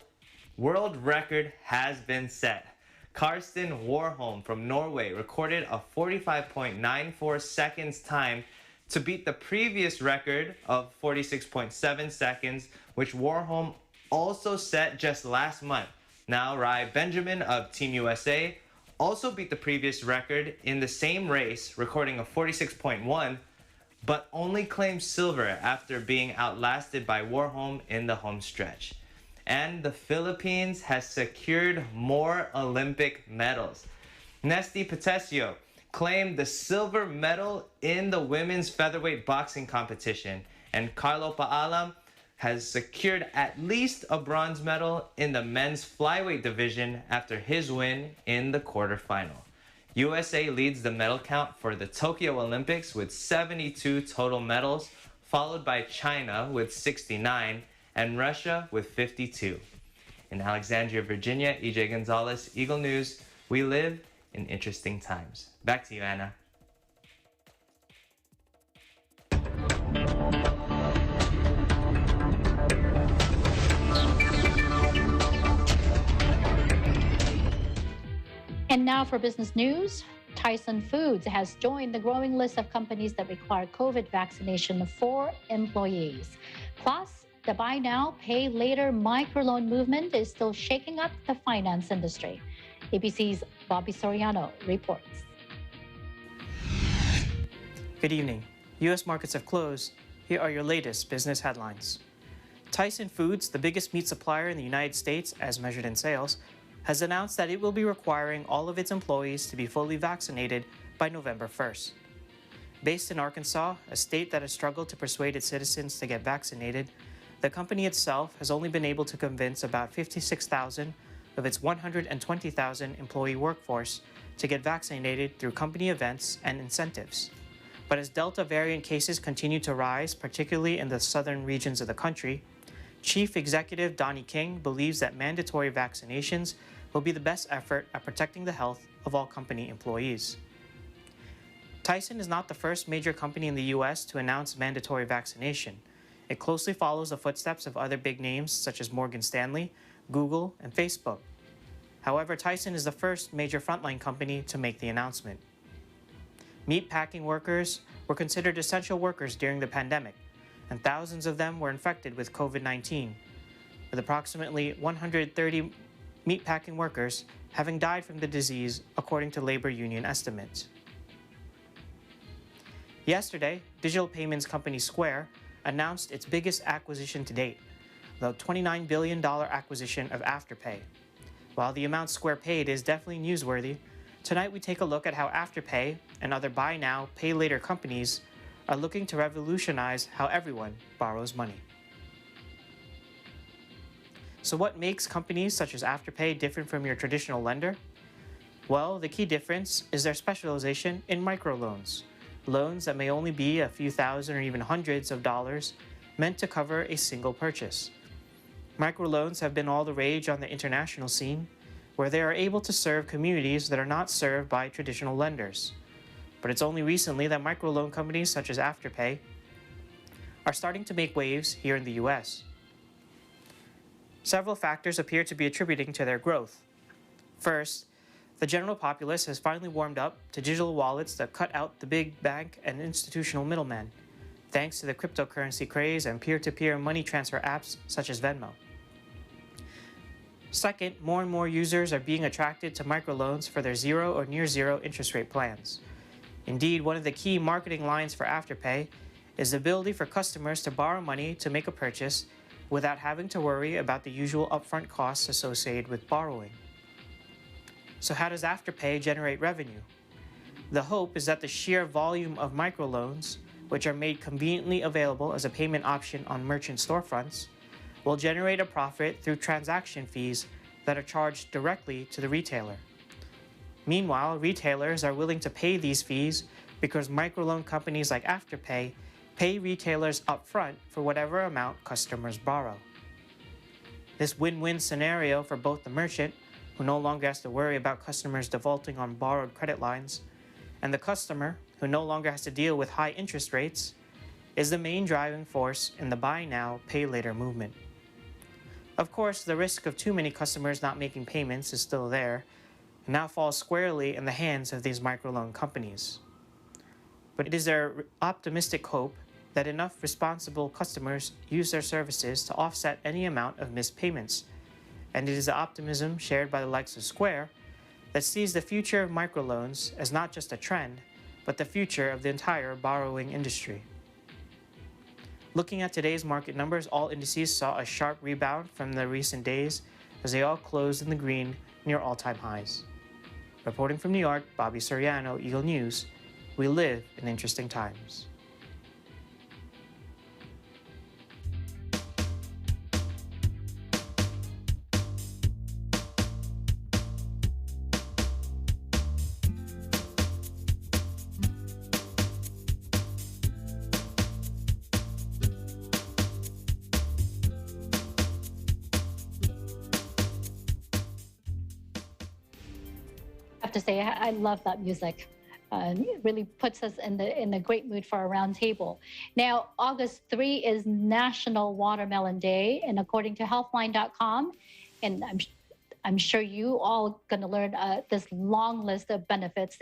world record has been set. Karsten Warholm from Norway recorded a 45.94 seconds time to beat the previous record of 46.7 seconds, which Warholm also set just last month. Now, Rai Benjamin of Team USA also beat the previous record in the same race, recording a 46.1, but only claimed silver after being outlasted by Warholm in the home stretch. And the Philippines has secured more Olympic medals. Nesty Petesio claimed the silver medal in the women's featherweight boxing competition, and Carlo Paalam has secured at least a bronze medal in the men's flyweight division after his win in the quarterfinal. USA leads the medal count for the Tokyo Olympics with 72 total medals, followed by China with 69 and Russia with 52. In Alexandria, Virginia, EJ Gonzalez, Eagle News, we live in interesting times. Back to you, Anna. And now for business news. Tyson Foods has joined the growing list of companies that require COVID vaccination for employees. Plus, the buy now, pay later microloan movement is still shaking up the finance industry. ABC's Bobby Soriano reports. Good evening. U.S. markets have closed. Here are your latest business headlines. Tyson Foods, the biggest meat supplier in the United States as measured in sales, has announced that it will be requiring all of its employees to be fully vaccinated by November 1st. Based in Arkansas, a state that has struggled to persuade its citizens to get vaccinated, the company itself has only been able to convince about 56,000 of its 120,000 employee workforce to get vaccinated through company events and incentives. But as Delta variant cases continue to rise, particularly in the southern regions of the country, Chief Executive Donnie King believes that mandatory vaccinations will be the best effort at protecting the health of all company employees. Tyson is not the first major company in the U.S. to announce mandatory vaccination. It closely follows the footsteps of other big names such as Morgan Stanley, Google, and Facebook. However, Tyson is the first major frontline company to make the announcement. Meat packing workers were considered essential workers during the pandemic, and thousands of them were infected with COVID-19, with approximately 130 meatpacking workers having died from the disease, according to labor union estimates. Yesterday, digital payments company Square announced its biggest acquisition to date, the $29 billion acquisition of Afterpay. While the amount Square paid is definitely newsworthy, tonight we take a look at how Afterpay and other buy now, pay later companies are looking to revolutionize how everyone borrows money. So what makes companies such as Afterpay different from your traditional lender? Well, the key difference is their specialization in microloans, loans that may only be a few thousand or even hundreds of dollars meant to cover a single purchase. Microloans have been all the rage on the international scene, where they are able to serve communities that are not served by traditional lenders. But it's only recently that microloan companies such as Afterpay are starting to make waves here in the U.S. Several factors appear to be attributing to their growth. First, the general populace has finally warmed up to digital wallets that cut out the big bank and institutional middleman, thanks to the cryptocurrency craze and peer-to-peer money transfer apps such as Venmo. Second, more and more users are being attracted to microloans for their zero or near zero interest rate plans. Indeed, one of the key marketing lines for Afterpay is the ability for customers to borrow money to make a purchase without having to worry about the usual upfront costs associated with borrowing. So how does Afterpay generate revenue? The hope is that the sheer volume of microloans, which are made conveniently available as a payment option on merchant storefronts, will generate a profit through transaction fees that are charged directly to the retailer. Meanwhile, retailers are willing to pay these fees because microloan companies like Afterpay pay retailers upfront for whatever amount customers borrow. This win-win scenario for both the merchant, who no longer has to worry about customers defaulting on borrowed credit lines, and the customer, who no longer has to deal with high interest rates, is the main driving force in the buy now, pay later movement. Of course, the risk of too many customers not making payments is still there, and now falls squarely in the hands of these microloan companies. But it is their optimistic hope that enough responsible customers use their services to offset any amount of missed payments, and it is the optimism shared by the likes of Square that sees the future of microloans as not just a trend, but the future of the entire borrowing industry. Looking at today's market numbers, all indices saw a sharp rebound from the recent days as they all closed in the green near all-time highs. Reporting from New York, Bobby Soriano, Eagle News. We live in interesting times. I have to say, I love that music. It really puts us in a great mood for a round table. Now, August 3 is National Watermelon Day, and according to Healthline.com, and I'm sure you all going to learn this long list of benefits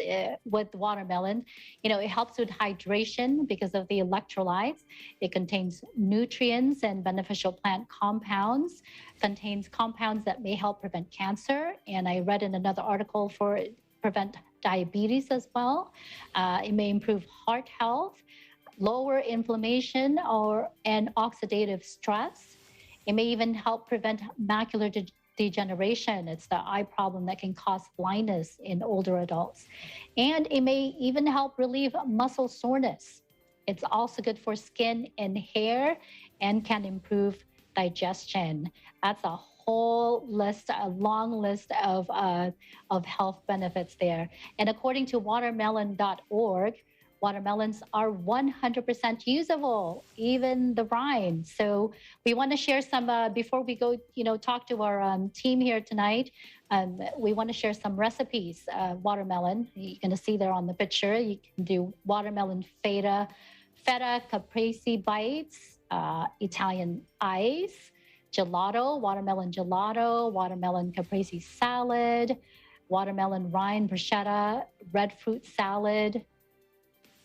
with watermelon. You know, it helps with hydration because of the electrolytes. It contains nutrients and beneficial plant compounds, contains compounds that may help prevent cancer. And I read in another article for prevent diabetes as well. It may improve heart health, lower inflammation and oxidative stress. It may even help prevent macular degeneration. It's the eye problem that can cause blindness in older adults. And it may even help relieve muscle soreness. It's also good for skin and hair and can improve digestion. That's a whole list, a long list of health benefits there. And according to watermelon.org, watermelons are 100% usable, even the rind. So we want to share some, before we go, talk to our team here tonight, we want to share some recipes. Watermelon, you're going to see there on the picture. You can do watermelon feta caprese bites, Italian ice, gelato, watermelon caprese salad, watermelon rind bruschetta, red fruit salad,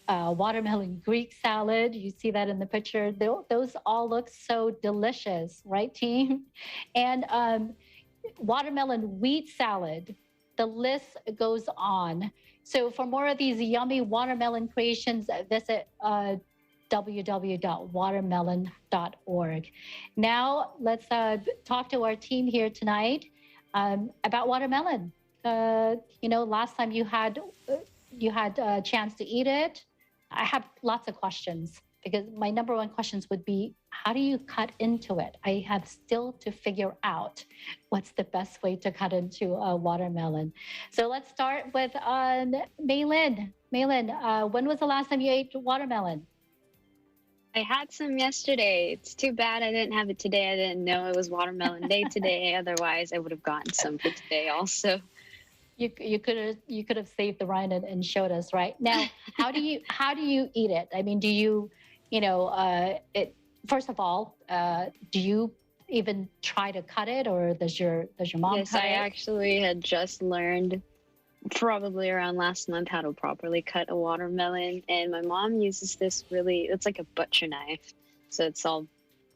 watermelon Greek salad. You see that in the picture. Those all look so delicious, right, team? And watermelon wheat salad. The list goes on. So for more of these yummy watermelon creations, visit www.watermelon.org. Now let's talk to our team here tonight about watermelon. Last time you had a chance to eat it. I have lots of questions because my number one questions would be, how do you cut into it? I have still to figure out what's the best way to cut into a watermelon. So let's start with Maylin. Maylin, when was the last time you ate watermelon? I had some yesterday. It's too bad I didn't have it today. I didn't know it was watermelon day today. Otherwise, I would have gotten some for today also. You could have saved the rind and showed us, right? Now, how do you eat it? I mean, do you, first of all, do you even try to cut it, or does your mom yes, cut it? I actually had just learned probably around last month how to properly cut a watermelon, and my mom uses this it's like a butcher knife. So it's all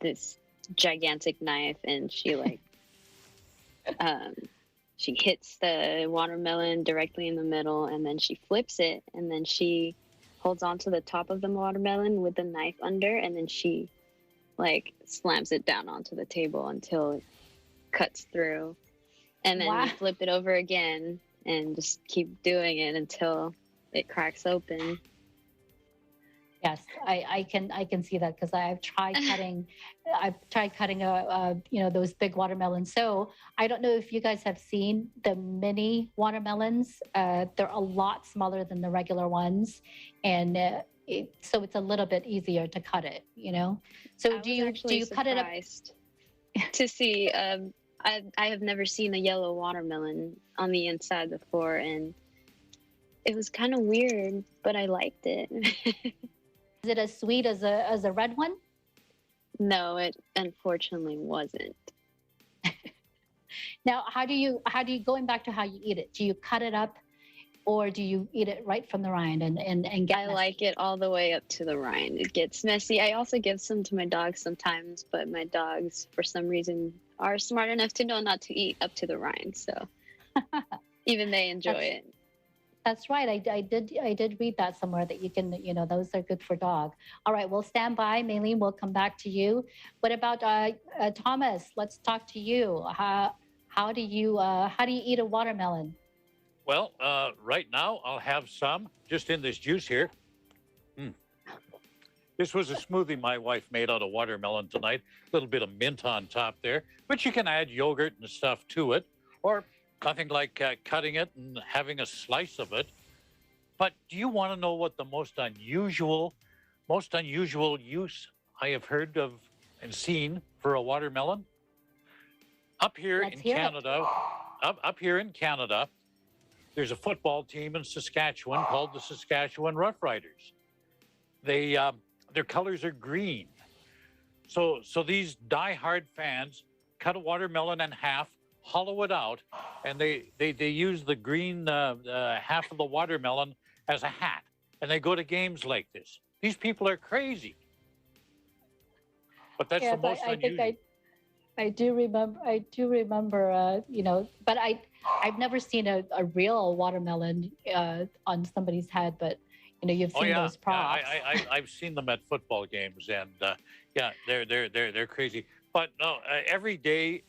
this gigantic knife, and she she hits the watermelon directly in the middle, and then she flips it, and then she holds onto the top of the watermelon with the knife under, and then she slams it down onto the table until it cuts through. And then you flip it over again and just keep doing it until it cracks open. Yes, I can see that because I've tried cutting those big watermelons. So I don't know if you guys have seen the mini watermelons. They're a lot smaller than the regular ones, and so it's a little bit easier to cut it. So do you cut it up? To see, I have never seen a yellow watermelon on the inside before, and it was kind of weird, but I liked it. Is it as sweet as a red one? No, it unfortunately wasn't. Now, how do you going back to how you eat it? Do you cut it up, or do you eat it right from the rind and get I like it all the way up to the rind. It gets messy. I also give some to my dogs sometimes, but my dogs, for some reason, are smart enough to know not to eat up to the rind. So even they enjoy it. That's right. I did read that somewhere that you can, those are good for dog. All right, we'll stand by. Maylene, we'll come back to you. What about Thomas? Let's talk to you. How do you eat a watermelon? Well, right now I'll have some just in this juice here. This was a smoothie my wife made out of watermelon tonight. A little bit of mint on top there, but you can add yogurt and stuff to it, or nothing like cutting it and having a slice of it. But do you want to know what the most unusual use I have heard of and seen for a watermelon? Up here in Canada, there's a football team in Saskatchewan called the Saskatchewan Roughriders. Their colors are green. So these die-hard fans cut a watermelon in half, hollow it out, and they use the green half of the watermelon as a hat, and they go to games like this. These people are crazy. But that's the most unusual. I do remember, but I've never seen a real watermelon on somebody's head, but you've seen those props. I've seen them at football games, and they're crazy. But no, every day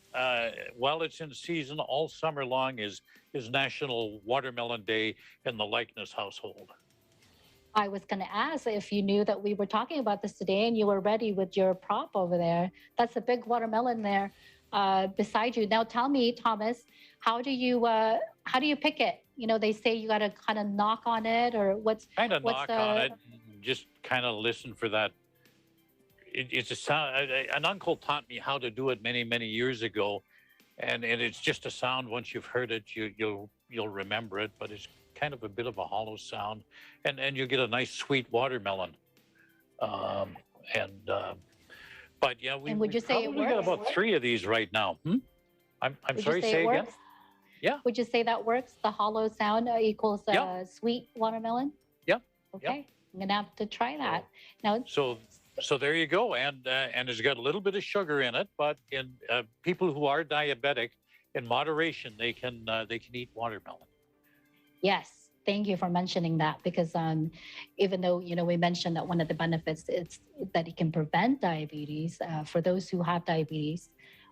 while it's in season, all summer long is National Watermelon Day in the Likeness household. I was going to ask if you knew that we were talking about this today and you were ready with your prop over there. That's a big watermelon there beside you. Now tell me, Thomas, how do you pick it? They say you got to kind of knock on it, or what's on it. Just kind of listen for that. It's a sound. An uncle taught me how to do it many years ago, and it's just a sound. Once you've heard it, you'll remember it. But it's kind of a bit of a hollow sound, and you get a nice sweet watermelon. But yeah, we got about 3 of these right now. I'm sorry, say again. Yeah. Would you say that works? The hollow sound equals sweet watermelon? Yeah. Okay. Yep. I'm gonna have to try that. Now. So there you go, and it's got a little bit of sugar in it, but in people who are diabetic, in moderation, they can eat watermelon. Yes, thank you for mentioning that, because even though we mentioned that one of the benefits is that it can prevent diabetes for those who have diabetes,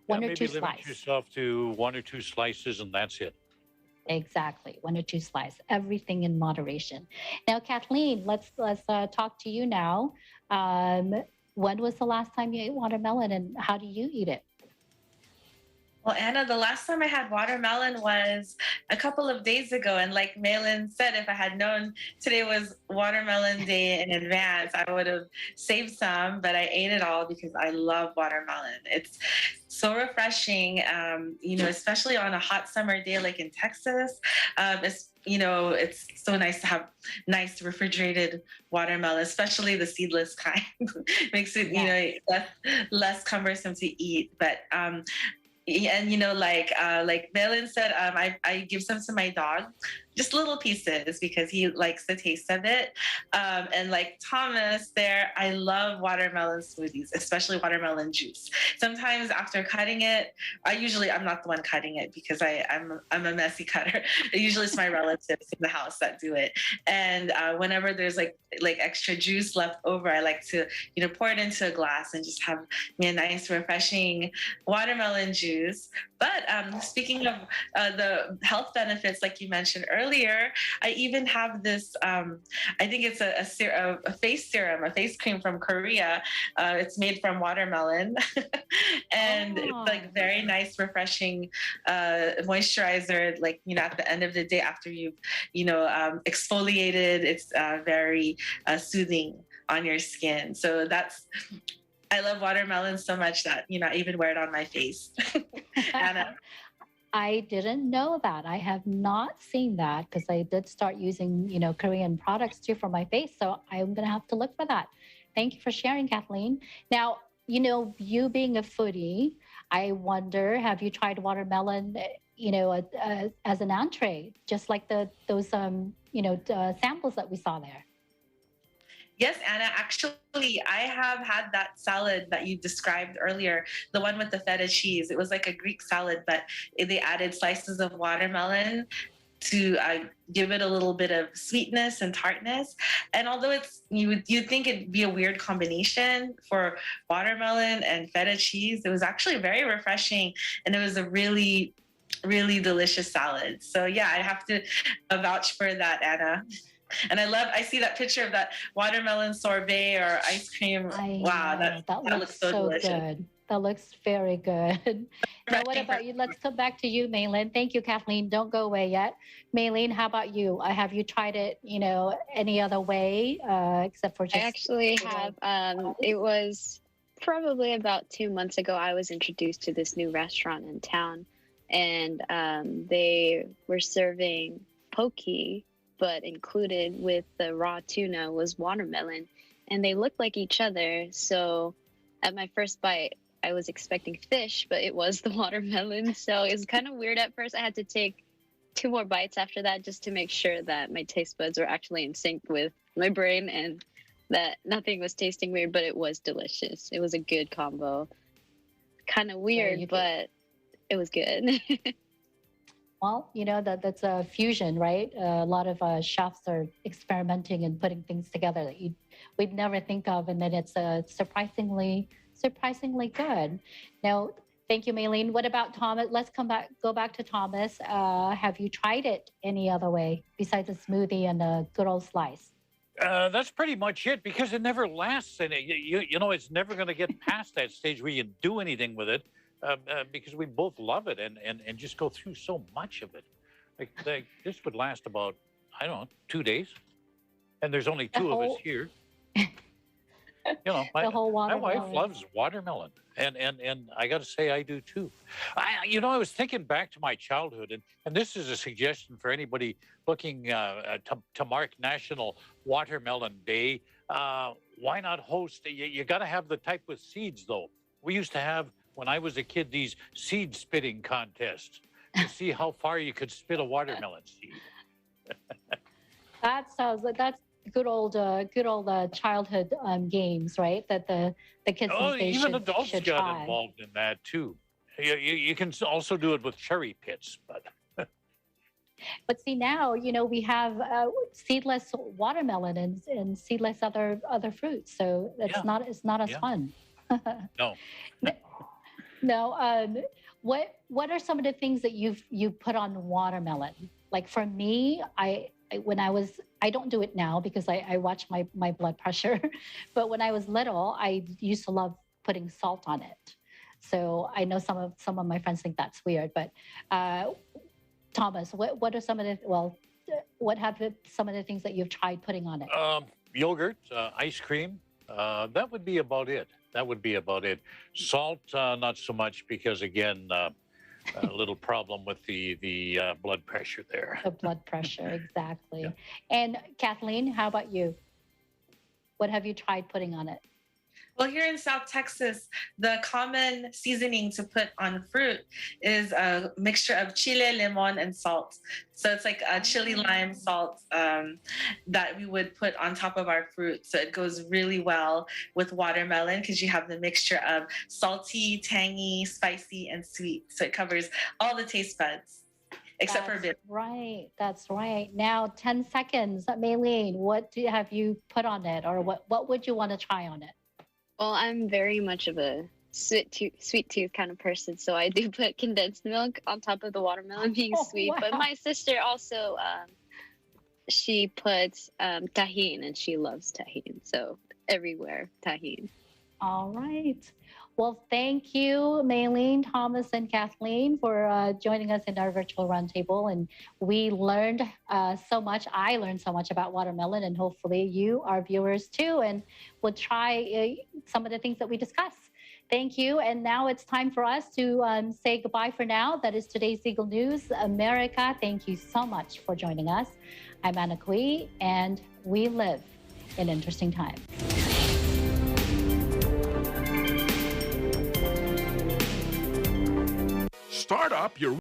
one or two slices. Limit yourself to 1 or 2 slices, and that's it. Exactly, 1 or 2 slices. Everything in moderation. Now, Kathleen, let's talk to you now. When was the last time you ate watermelon, and how do you eat it? Well, Anna, the last time I had watermelon was a couple of days ago. And like Malin said, if I had known today was Watermelon Day in advance, I would have saved some, but I ate it all because I love watermelon. It's so refreshing, especially on a hot summer day like in Texas. It's so nice to have nice refrigerated watermelon, especially the seedless kind. Makes it, less cumbersome to eat. But like Malin said, I give some to my dog, just little pieces because he likes the taste of it. And like Thomas there, I love watermelon smoothies, especially watermelon juice. Sometimes after cutting it, I'm not the one cutting it because I'm a messy cutter. Usually it's my relatives in the house that do it. And whenever there's like extra juice left over, I like to, pour it into a glass and just have a nice, refreshing watermelon juice. But speaking of the health benefits, like you mentioned earlier, I even have this, I think it's a face serum, a face cream from Korea. It's made from watermelon. And it's like very nice, refreshing moisturizer, at the end of the day after you've, exfoliated, it's very soothing on your skin. So I love watermelon so much that, I even wear it on my face. Anna. I didn't know that. I have not seen that because I did start using, Korean products too for my face. So I'm going to have to look for that. Thank you for sharing, Kathleen. Now, you being a foodie, I wonder, have you tried watermelon, as an entree, just like those samples that we saw there? Yes, Anna, actually, I have had that salad that you described earlier, the one with the feta cheese. It was like a Greek salad, but they added slices of watermelon to give it a little bit of sweetness and tartness. And although you'd think it'd be a weird combination for watermelon and feta cheese, it was actually very refreshing, and it was a really, really delicious salad. So yeah, I have to vouch for that, Anna. And I see that picture of that watermelon sorbet or ice cream. Wow, that looks so delicious. Good. That looks very good. Now, what about you? Let's come back to you, Malin. Thank you, Kathleen. Don't go away yet. Malin, how about you? Have you tried it, any other way except for just... I actually have. It was probably about 2 months ago, I was introduced to this new restaurant in town, and they were serving poke, but included with the raw tuna was watermelon, and they looked like each other. So at my first bite, I was expecting fish, but it was the watermelon. So it was kind of weird at first. I had to take 2 more bites after that just to make sure that my taste buds were actually in sync with my brain and that nothing was tasting weird, but it was delicious. It was a good combo. Kind of weird, but it was good. Well, you know, that's a fusion, right? A lot of chefs are experimenting and putting things together that we'd never think of, and then it's surprisingly good. Now, thank you, Maylene. What about Thomas? Let's go back to Thomas. Have you tried it any other way besides a smoothie and a good old slice? That's pretty much it, because it never lasts, and you know it's never going to get past that stage where you do anything with it, because we both love it and just go through so much of it. Like this would last about, I don't know, 2 days, and there's only two of us here. You know, my wife loves watermelon, and I got to say I do too. I was thinking back to my childhood, and this is a suggestion for anybody looking to mark National Watermelon Day. Why not host? You got to have the type with seeds, though. We used to have, when I was a kid, these seed spitting contests to see how far you could spit a watermelon seed. That's good old childhood games, right? That the kids these days even adults should got try. involved in that too. You can also do it with cherry pits, but But see, now, you know, we have seedless watermelon and seedless other fruits, so it's not as fun. No. No. What are some of the things that you've put on watermelon? Like for me, I don't do it now because I watch my blood pressure, but when I was little, I used to love putting salt on it. So I know some of my friends think that's weird, but Thomas, what are some of some of the things that you've tried putting on it? Yogurt, ice cream. That would be about it. Salt, not so much, because again, a little problem with the blood pressure there. The blood pressure, exactly. Yeah. And Kathleen, how about you? What have you tried putting on it? Well, here in South Texas, the common seasoning to put on fruit is a mixture of chile, limon, and salt. So it's like a chili lime salt that we would put on top of our fruit. So it goes really well with watermelon because you have the mixture of salty, tangy, spicy, and sweet. So it covers all the taste buds. Except for bitter. Right. That's right. Now, 10 seconds. Maylene, what have you put on it, or what would you want to try on it? Well, I'm very much of a sweet tooth kind of person, so I do put condensed milk on top of the watermelon being sweet. Wow. But my sister also, she puts tahini, and she loves tahini, so everywhere tahini. All right. Well, thank you, Maylene, Thomas, and Kathleen, for joining us in our virtual roundtable. And we learned so much. I learned so much about watermelon, and hopefully you, our viewers, too, and will try some of the things that we discussed. Thank you. And now it's time for us to say goodbye for now. That is today's Eagle News America. Thank you so much for joining us. I'm Anna Kui, and we live in interesting times. Start up your